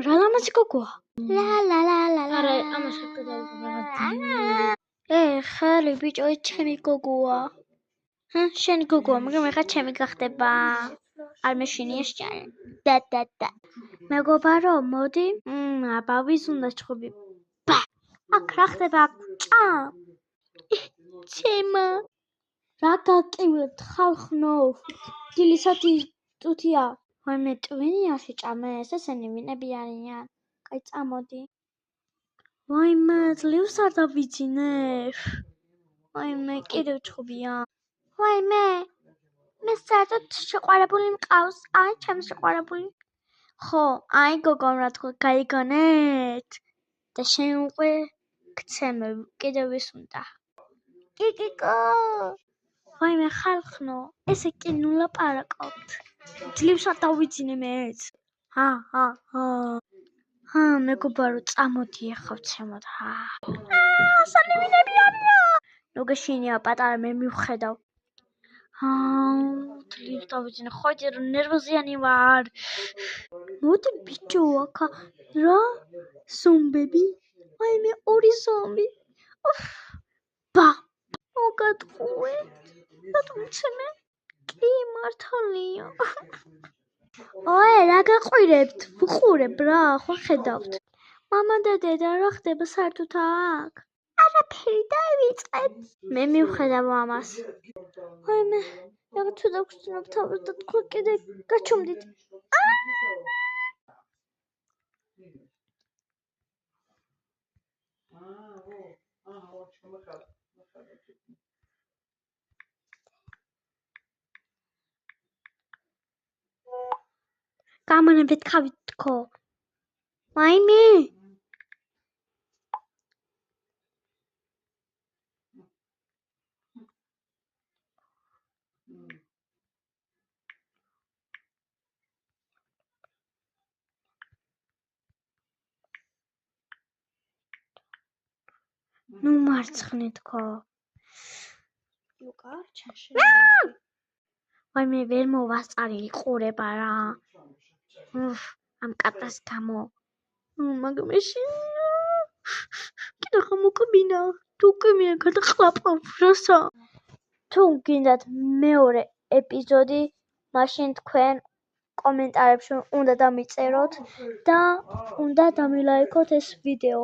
რა ლამაზი გოგოა. არა, ამას გადავიღებ. ხალი ბიჭო, ჩემი გოგოა. შენი გოგოა, მაგრამ ეხლა ჩემი გახდება. არ მეშინია შენ. და. მეგობარო, მოდი. აბავის უნდა ჩხუბი. აქ რა ხდება? ჭა. ჩემა. რა გაკივლეთ ხალხნო? დილისათი ტუთია. ვაიმე ტვინიაში ჭამეს, ესენი ვინები არიან? კაი წამოდი. ვაიმე ძლივს არ დავიძინებ. ვაიმე კიდევ ჩხუბია. ვაიმე მე საერთოდ შეყვარებული მყავს. აი ჩემი შეყვარებული. ხო, აი გოგომ რა თქვა, გაიგონეთ? და შენ უკვე გცემე, კიდევ ვის უნდა? კიკიკო. ვაიმე ხალხნო, ესე კი ნუ ლაპარაკობთ. ძლივს არ დავიძინე მეც. მეგობარო, წამოდი ახლა ვცემოთ. სანევინები არიან. ნუ გეშინია პატარა, მე მივხედავ. ძლივს დავიძინე, ხოდი რომ ნერვოზიანი ვარ. მოდი ბიჭო, აქა რა? ზომბები? ვაიმე ორი ზომბი. მოგატყუეთ. რატომცემე? კი, მართალია. რა გაყვირებთ? ვუყურებ რა, ხო ხედავთ. მამა და დედა რა ხდება საერთოდ აქ? არაფერი დავიწყეთ. მე მივხედავ ამას. ვაიმე, რაღაც თუ დაგვრჩინებ თავს და თქვა კიდე გაჩუმდით. გამანებით ხავით თქო. ვაიმე. ნუ მარცხნე თქო. ლუკა, ჩაშე. ვაიმე ვერ მოვასწარი ყურება რა. ამ კატას გამო. მაგრამ ეში. კიდე ხომ უკბინა. თუ უკბინა გადაყლაპავ რასა. თუ გინდათ მეორე ეპიზოდი, მაშინ თქვენ კომენტარებში უნდა დამიწეროთ და უნდა დამილაიქოთ ეს ვიდეო.